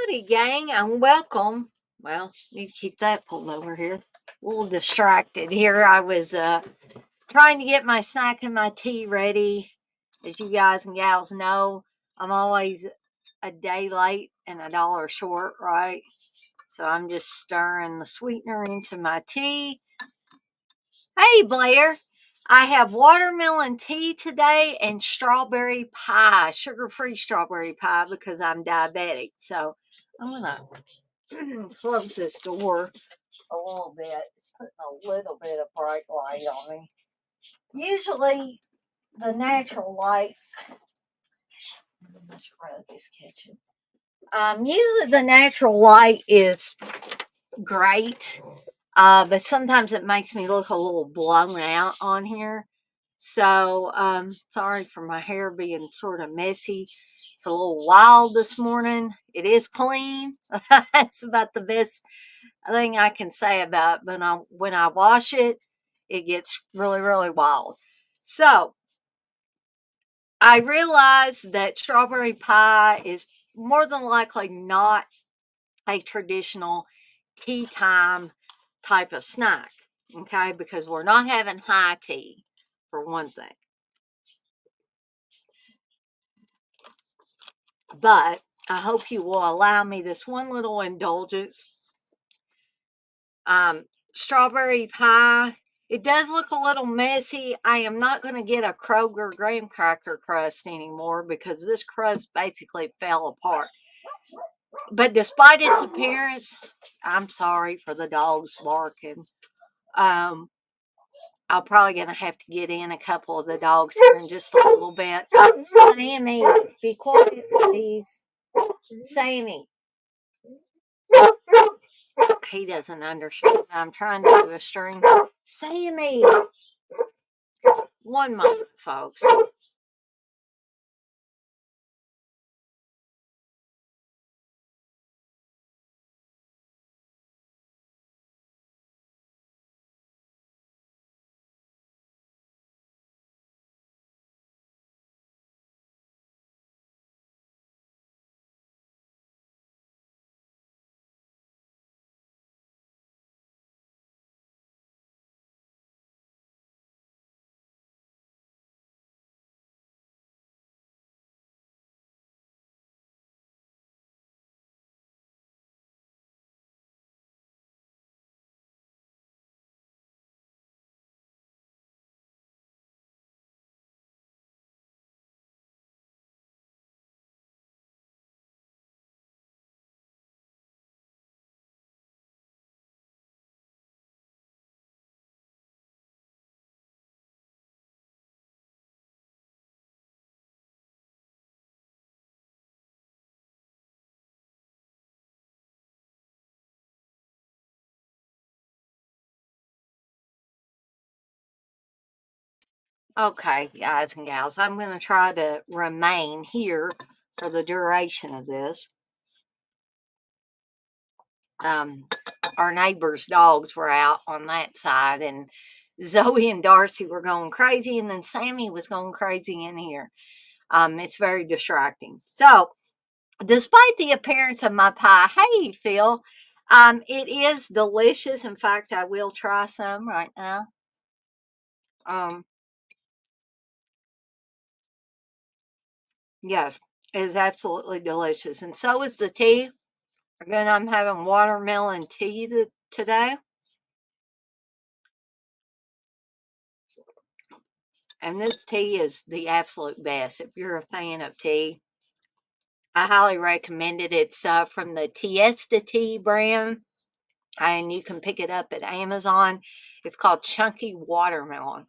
Howdy, gang, and welcome. Well, need to keep that pulled over here. A little distracted here. I was trying to get my snack and my tea ready. As you guys and gals know, I'm always a day late and a dollar short, right? So I'm just stirring the sweetener into my tea. Hey, Blair. I have watermelon tea today and strawberry pie, sugar-free strawberry pie because I'm diabetic. So I'm gonna close this door a little bit. It's putting a little bit of bright light on me. Usually, the natural light. This rug is catching. Usually the natural light is great, but sometimes it makes me look a little blown out on here. So, sorry for my hair being sort of messy. It's a little wild this morning. It is clean. That's about the best thing I can say about it. But when I wash it, it gets really, really wild. So, I realized that strawberry pie is more than likely not a traditional tea time type of snack. Okay, because we're not having high tea, for one thing. But I hope you will allow me this one little indulgence. Strawberry pie. It does look a little messy. I am not going to get a Kroger graham cracker crust anymore because this crust basically fell apart. But despite its appearance, I'm sorry for the dogs barking. I'm probably going to have to get in a couple of the dogs here in just a little bit. Sammy, be quiet, please. Sammy. He doesn't understand. I'm trying to do a string. Sammy! One moment, folks. Okay, guys and gals, I'm going to try to remain here for the duration of this. Our neighbor's dogs were out on that side, and Zoe and Darcy were going crazy, and then Sammy was going crazy in here. It's very distracting. So, despite the appearance of my pie, hey, Phil, it is delicious. In fact, I will try some right now. Yes, it is absolutely delicious, and so is the tea. Again, I'm having watermelon tea today, and this tea is the absolute best. If you're a fan of tea, I highly recommend it. It's from the Tiesta Tea brand, and you can pick it up at Amazon. It's called Chunky Watermelon.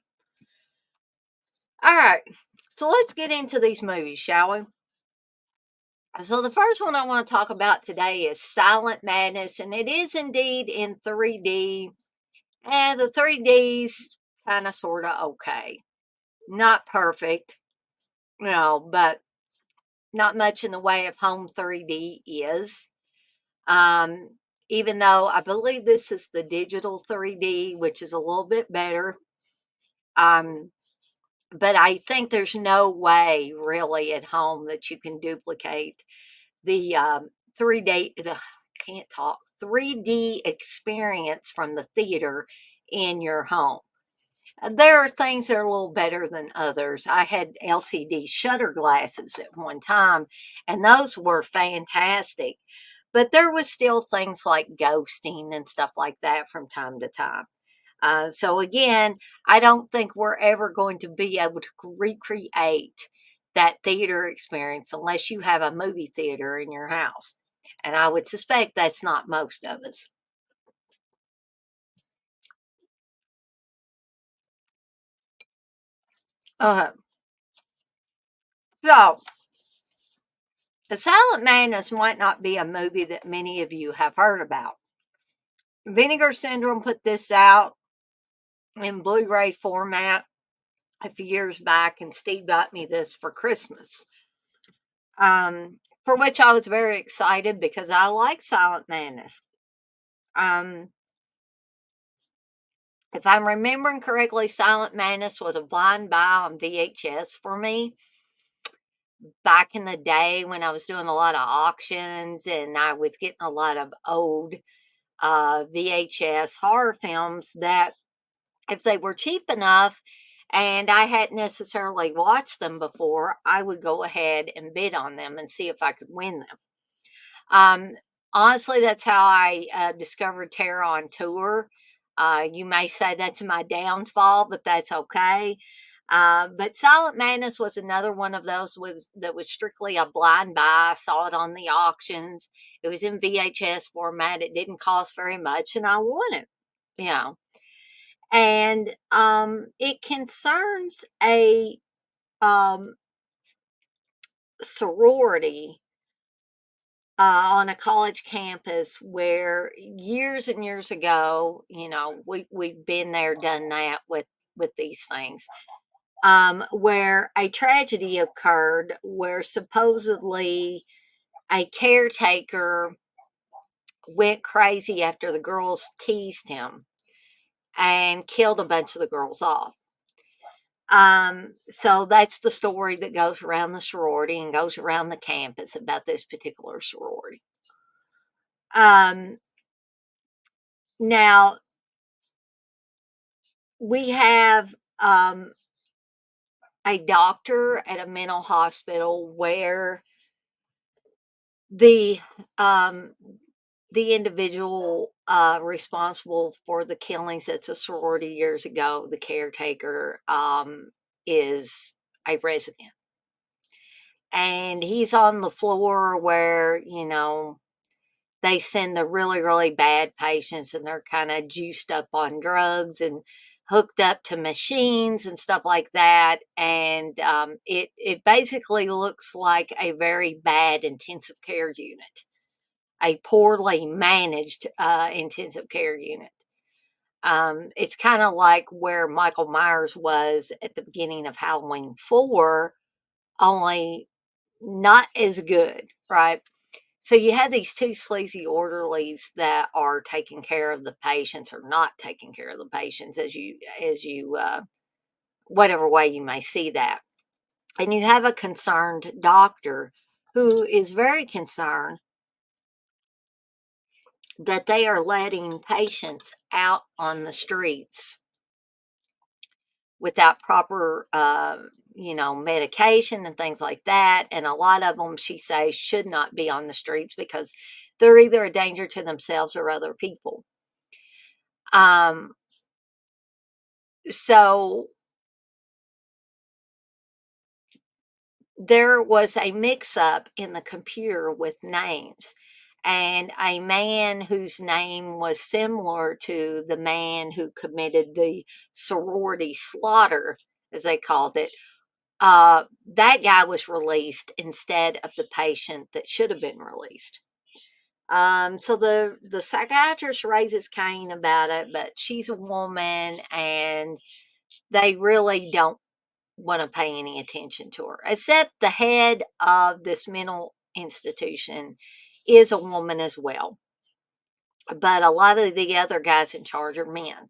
All right, so let's get into these movies, shall we? So the first one I want to talk about today is Silent Madness, and it is indeed in 3D. And the 3D's kind of sort of okay. Not perfect, but not much in the way of home 3D is. Um, Even though I believe this is the digital 3D, which is a little bit better. But I think there's no way really at home that you can duplicate the 3D, can't talk, 3D experience from the theater in your home. There are things that are a little better than others. I had LCD shutter glasses at one time, and those were fantastic. But there was still things like ghosting and stuff like that from time to time. So again, I don't think we're ever going to be able to recreate that theater experience unless you have a movie theater in your house. And I would suspect that's not most of us. Uh, so, The Silent Madness might not be a movie that many of you have heard about. Vinegar Syndrome put this out in Blu-ray format a few years back, and Steve got me this for Christmas. For which I was very excited because I like Silent Madness. Um, if I'm remembering correctly, Silent Madness was a blind buy on VHS for me back in the day when I was doing a lot of auctions and I was getting a lot of old VHS horror films that, if they were cheap enough and I hadn't necessarily watched them before, I would go ahead and bid on them and see if I could win them. Um, Honestly, that's how I discovered Terror on Tour. You may say that's my downfall, but that's okay. But Silent Madness was another one of those that was strictly a blind buy. I saw it on the auctions. It was in VHS format. It didn't cost very much, and I won it. You know, and it concerns a um, sorority on a college campus where years and years ago, we've been there, done that with these things. Where a tragedy occurred, where supposedly a caretaker went crazy after the girls teased him and killed a bunch of the girls off. So that's the story that goes around the sorority and goes around the campus about this particular sorority. Um, Now, we have a doctor at a mental hospital where the um, the individual responsible for the killings at the sorority years ago, the caretaker, is a resident, and he's on the floor where they send the really, really bad patients and they're kind of juiced up on drugs and hooked up to machines and stuff like that. And it basically looks like a very bad intensive care unit, a poorly managed intensive care unit. It's kind of like where Michael Myers was at the beginning of Halloween 4, only not as good, right? So you have these two sleazy orderlies that are taking care of the patients or not taking care of the patients, as you whatever way you may see that. And you have a concerned doctor who is very concerned that they are letting patients out on the streets without proper medication and things like that. And a lot of them, she says, should not be on the streets because they're either a danger to themselves or other people. Um, so there was a mix up in the computer with names. And a man whose name was similar to the man who committed the sorority slaughter, as they called it, that guy was released instead of the patient that should have been released. So the psychiatrist raises Cain about it, but she's a woman, and they really don't want to pay any attention to her, except the head of this mental institution is a woman as well. But a lot of the other guys in charge are men.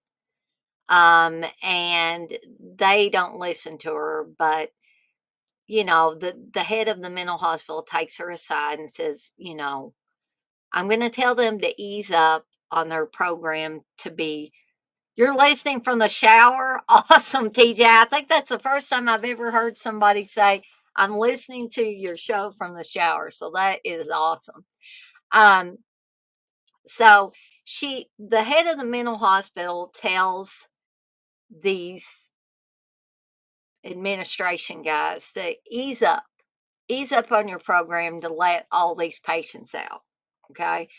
And they don't listen to her, but the head of the mental hospital takes her aside and says, I'm going to tell them to ease up on their program to be, you're listening from the shower. Awesome, TJ. I think that's the first time I've ever heard somebody say, I'm listening to your show from the shower. So that is awesome. Um, so the head of the mental hospital tells these administration guys to ease up on your program to let all these patients out. Okay.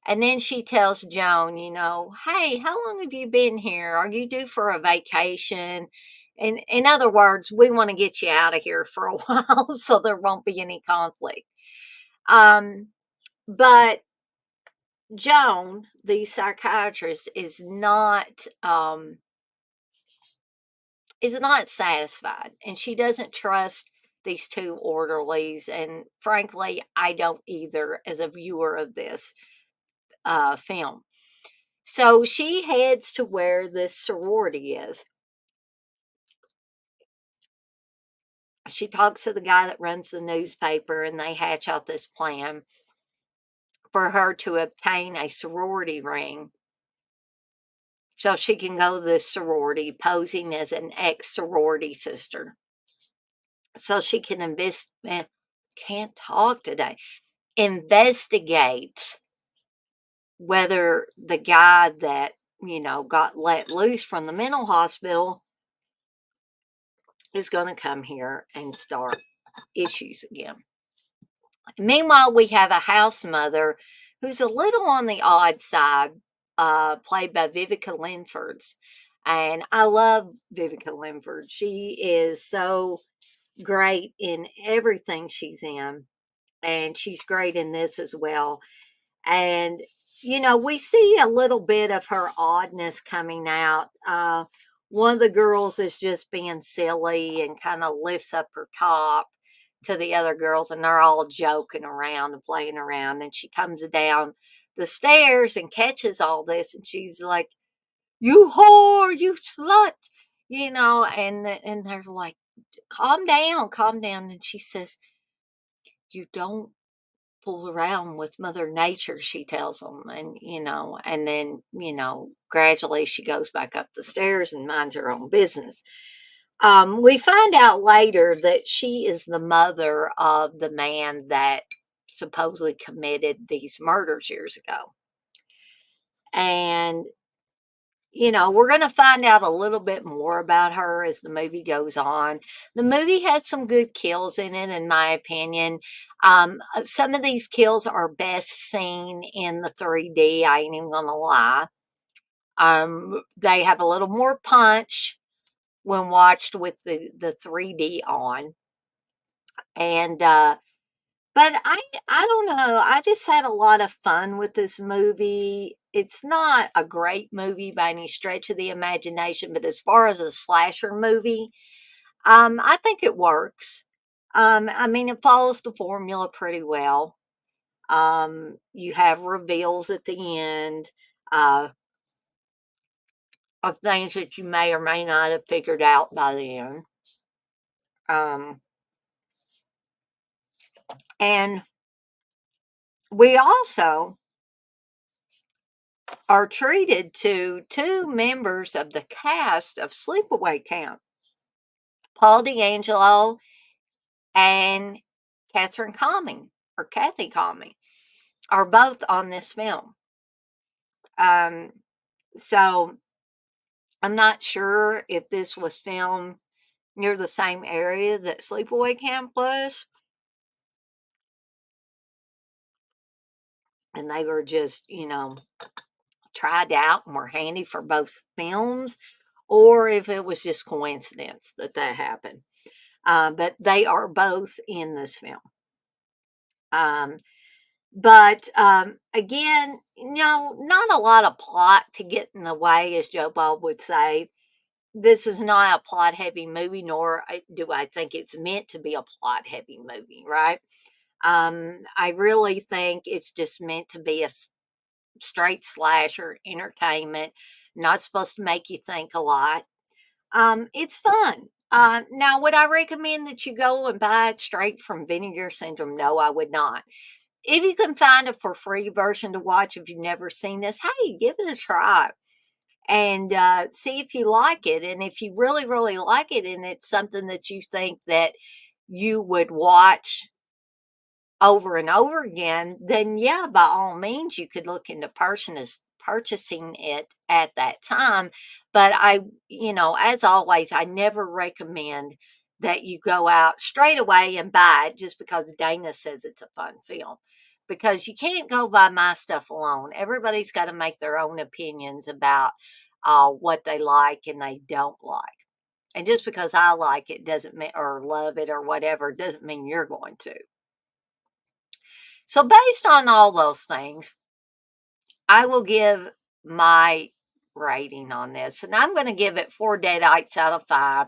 And then she tells Joan, hey, how long have you been here? Are you due for a vacation? And in other words, we want to get you out of here for a while so there won't be any conflict. But Joan, the psychiatrist, is not satisfied, and she doesn't trust these two orderlies. And frankly, I don't either as a viewer of this film. So she heads to where this sorority is. She talks to the guy that runs the newspaper, and they hatch out this plan for her to obtain a sorority ring so she can go to this sorority posing as an ex-sorority sister. So she can can't talk today. Investigate whether the guy that, got let loose from the mental hospital is going to come here and start issues again. Meanwhile, we have a house mother who's a little on the odd side, played by Vivica Linfords. And I love Vivica Linford. She is so great in everything she's in, and she's great in this as well. And, we see a little bit of her oddness coming out. One of the girls is just being silly and kind of lifts up her top to the other girls, and they're all joking around and playing around. And she comes down the stairs and catches all this, and she's like, "You whore, you slut," and there's like, calm down, calm down. And she says, "You don't fool around with Mother Nature," she tells them. And then, gradually she goes back up the stairs and minds her own business. We find out later that she is the mother of the man that supposedly committed these murders years ago. And, we're going to find out a little bit more about her as the movie goes on. The movie has some good kills in it, in my opinion. Some of these kills are best seen in the 3D. I ain't even going to lie. They have a little more punch when watched with the 3D on. And but I don't know. I just had a lot of fun with this movie. It's not a great movie by any stretch of the imagination, but as far as a slasher movie, I think it works. I mean, it follows the formula pretty well. You have reveals at the end of things that you may or may not have figured out by then. And we also are treated to two members of the cast of Sleepaway Camp, Paul D'Angelo and Catherine Calming, or Kathy Calming, are both on this film. So I'm not sure if this was filmed near the same area that Sleepaway Camp was, and they were just, tried out and were handy for both films, or if it was just coincidence that happened. But they are both in this film. But again, not a lot of plot to get in the way, as Joe Bob would say. This is not a plot heavy movie, nor do I think it's meant to be a plot heavy movie, right? I really think it's just meant to be a straight slasher entertainment, not supposed to make you think a lot. It's fun. Now, would I recommend that you go and buy it straight from Vinegar Syndrome? No, I would not. if you can find a for free version to watch, if you've never seen this, hey, give it a try and see if you like it. And if you really, really like it, and it's something that you think that you would watch over and over again, then yeah, by all means, you could look into purchasing it at that time. But as always, I never recommend that you go out straight away and buy it just because Dana says it's a fun film. Because you can't go by my stuff alone. Everybody's got to make their own opinions about what they like and they don't like. And just because I like it doesn't mean, or love it or whatever, doesn't mean you're going to. So, based on all those things, I will give my rating on this, and I'm going to give it 4 deadites out of 5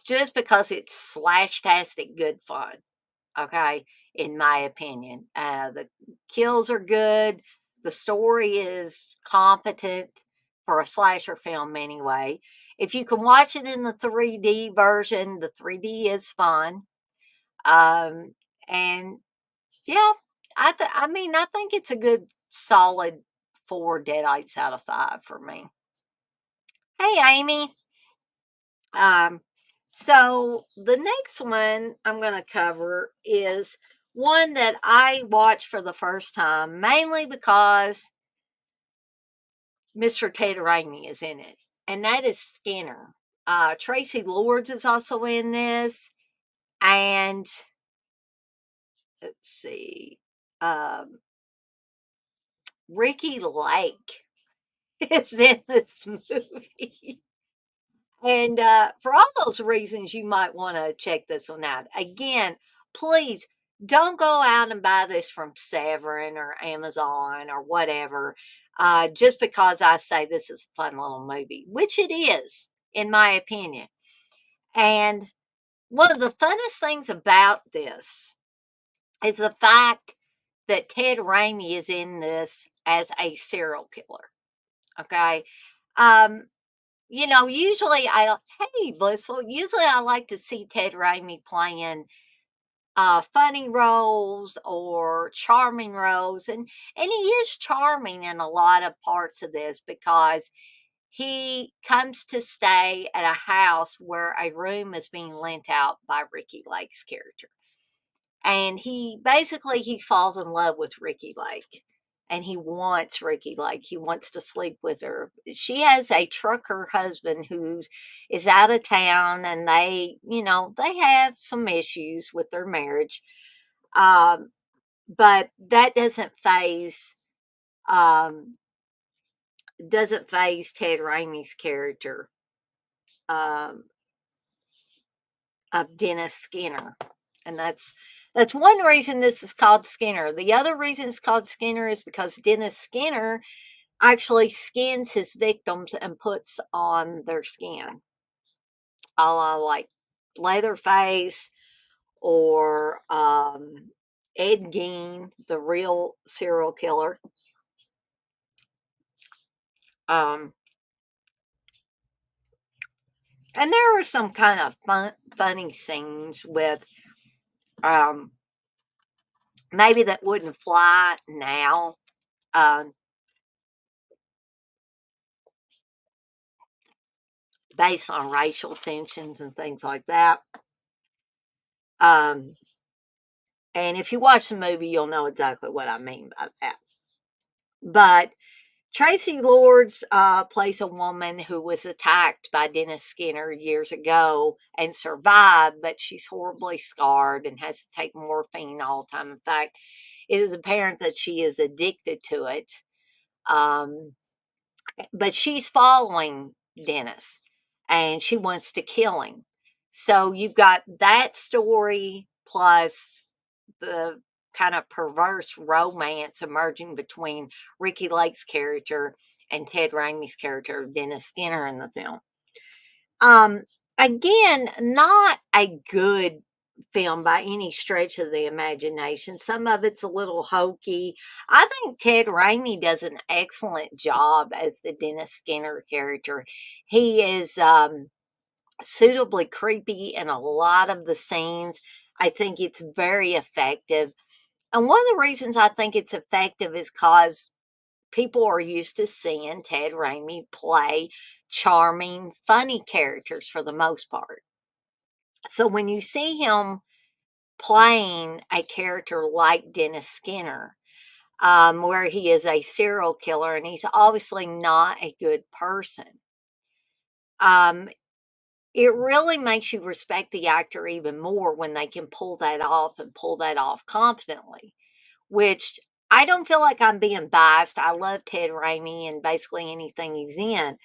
just because it's slashtastic good fun. Okay, in my opinion, the kills are good, the story is competent for a slasher film anyway. If you can watch it in the 3D version, the 3D is fun. And yeah, I think it's a good solid 4 deadites out of 5 for me. Hey, Amy. Um, so the next one I'm going to cover is one that I watched for the first time, mainly because Mr. Ted Raimi is in it, and that is Skinner. Tracy Lords is also in this, and let's see, um, Ricky Lake is in this movie. And for all those reasons, you might want to check this one out. Again, please don't go out and buy this from Severin or Amazon or whatever, just because I say this is a fun little movie, which it is, in my opinion. And one of the funnest things about this is the fact that Ted Raimi is in this as a serial killer. Okay. Um, usually hey, Blissful, usually I like to see Ted Raimi playing funny roles or charming roles. And he is charming in a lot of parts of this because he comes to stay at a house where a room is being lent out by Ricky Lake's character. And he falls in love with Ricky Lake, and he wants Ricky Lake. He wants to sleep with her. She has a trucker husband who is out of town, and they have some issues with their marriage. Um, but that um, doesn't phase Ted Raimi's character um, of Dennis Skinner. And that's one reason this is called Skinner. The other reason it's called Skinner is because Dennis Skinner actually skins his victims and puts on their skin, a la like Leatherface or Ed Gein, the real serial killer. Um, and there are some kind of funny scenes with um, maybe that wouldn't fly now. Um, Based on racial tensions and things like that. Um, and if you watch the movie, you'll know exactly what I mean by that. But Tracy Lords plays a woman who was attacked by Dennis Skinner years ago and survived, but she's horribly scarred and has to take morphine all the time. In fact, it is apparent that she is addicted to it. Um, but she's following Dennis and she wants to kill him. So you've got that story plus the kind of perverse romance emerging between Ricky Lake's character and Ted Raimi's character, Dennis Skinner, in the film. Um, Again, not a good film by any stretch of the imagination. Some of it's a little hokey. I think Ted Raimi does an excellent job as the Dennis Skinner character. He is suitably creepy in a lot of the scenes. I think it's very effective. And one of the reasons I think it's effective is because people are used to seeing Ted Raimi play charming, funny characters for the most part. So when you see him playing a character like Dennis Skinner, where he is a serial killer and he's obviously not a good person, um, it really makes you respect the actor even more when they can pull that off and pull that off competently, which I don't feel like I'm being biased. I love Ted Raimi and basically anything he's in,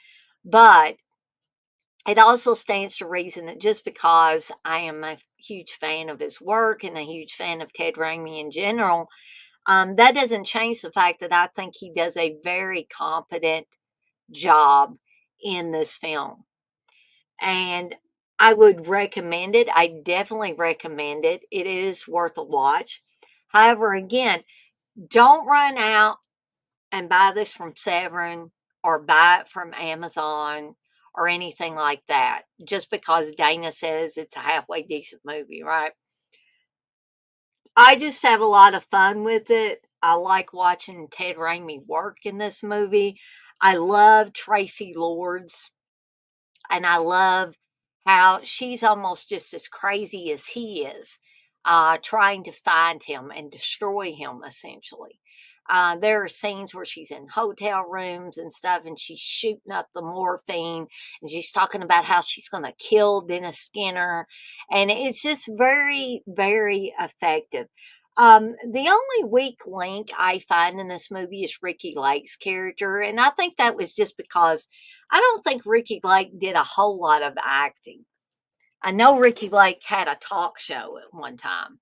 but it also stands to reason that just because I am a huge fan of his work and a huge fan of Ted Raimi in general, that doesn't change the fact that I think he does a very competent job in this film. And I would recommend it. I definitely recommend it. It is worth a watch. However, again, don't run out and buy this from Severin or buy it from Amazon or anything like that just because Dana says it's a halfway decent movie, right? I just have a lot of fun with it. I like watching Ted Raimi work in this movie. I love Tracy Lords, and I love how she's almost just as crazy as he is, trying to find him and destroy him, essentially. There are scenes where she's in hotel rooms and stuff, and she's shooting up the morphine, and she's talking about how she's going to kill Dennis Skinner, and it's just very, very effective. The only weak link I find in this movie is Ricky Lake's character, and I think that was just because I don't think Ricky Lake did a whole lot of acting. I know Ricky Lake had a talk show at one time,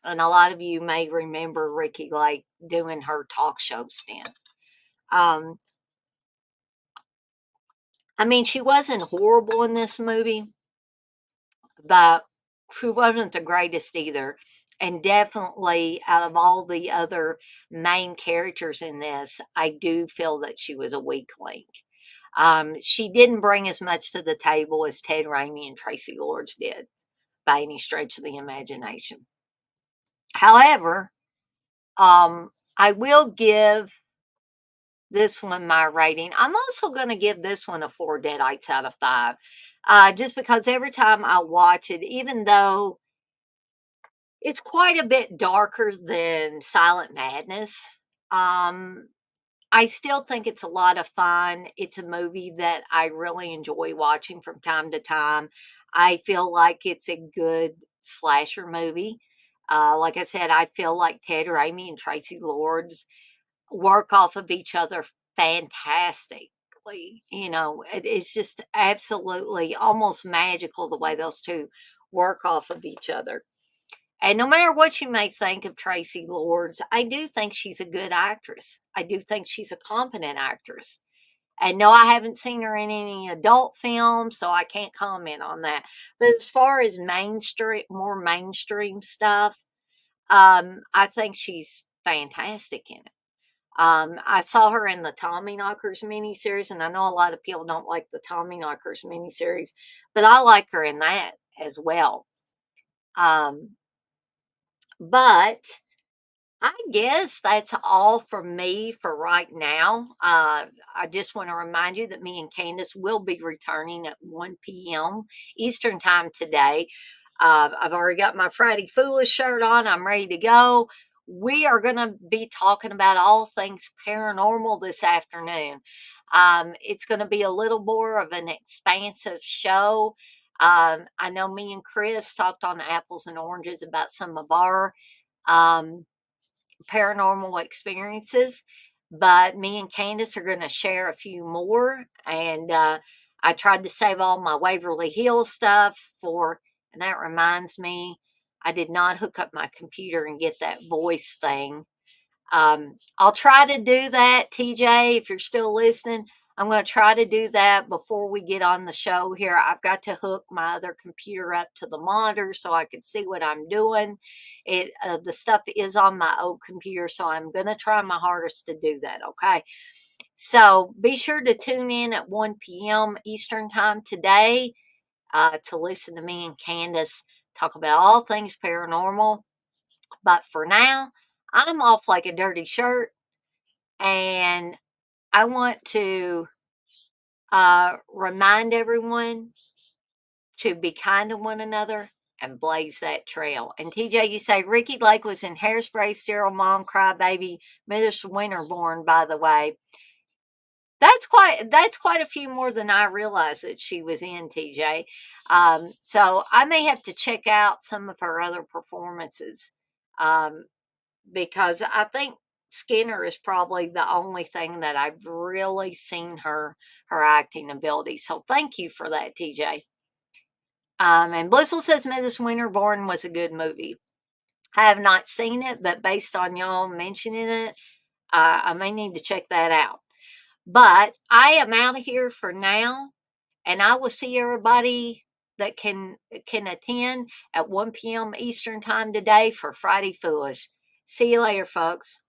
and a lot of you may remember Ricky Lake doing her talk show stint. Um, I mean, she wasn't horrible in this movie, but she wasn't the greatest either. And definitely, out of all the other main characters in this, I do feel that she was a weak link. She didn't bring as much to the table as Ted Raimi and Tracy Lords did by any stretch of the imagination. However, I will give this one my rating. I'm also going to give this one a 4 Deadites out of 5. Just because every time I watch it, even though it's quite a bit darker than Silent Madness, um, I still think it's a lot of fun. It's a movie that I really enjoy watching from time to time. I feel like it's a good slasher movie. Like I said, I feel like Ted Raimi and Tracy Lords work off of each other fantastically. It's just absolutely almost magical the way those two work off of each other. And no matter what you may think of Tracy Lords, I do think she's a good actress. I do think she's a competent actress. And no, I haven't seen her in any adult films, so I can't comment on that. But as far as more mainstream stuff, I think she's fantastic in it. I saw her in the Tommyknockers miniseries, and I know a lot of people don't like the Tommyknockers miniseries, but I like her in that as well. Um, but I guess that's all from me for right now. I just want to remind you that me and Candace will be returning at 1 p.m. Eastern Time today. I've already got my Friday Foolish shirt on. I'm ready to go. We are going to be talking about all things paranormal this afternoon. It's going to be a little more of an expansive show. I know me and Chris talked on Apples and Oranges about some of our um, paranormal experiences, but me and Candace are going to share a few more. And I tried to save all my Waverly Hills stuff and that reminds me, I did not hook up my computer and get that voice thing. I'll try to do that, TJ, if you're still listening. I'm going to try to do that before we get on the show here. I've got to hook my other computer up to the monitor so I can see what I'm doing. The stuff is on my old computer, so I'm going to try my hardest to do that, okay? So be sure to tune in at 1 p.m. Eastern Time today to listen to me and Candace talk about all things paranormal. But for now, I'm off like a dirty shirt, and I want to remind everyone to be kind to one another and blaze that trail. And TJ, you say Ricky Lake was in Hairspray, Sterile Mom, Crybaby, Miss Winterborn, by the way. That's quite a few more than I realized that she was in, TJ. So I may have to check out some of her other performances, um, because I think Skinner is probably the only thing that I've really seen her acting ability. So thank you for that, TJ. And Blissel says Mrs. Winterborn was a good movie. I have not seen it, but based on y'all mentioning it, I may need to check that out. But I am out of here for now, and I will see everybody that can attend at 1 p.m. Eastern time today for Friday Foolish. See you later, folks.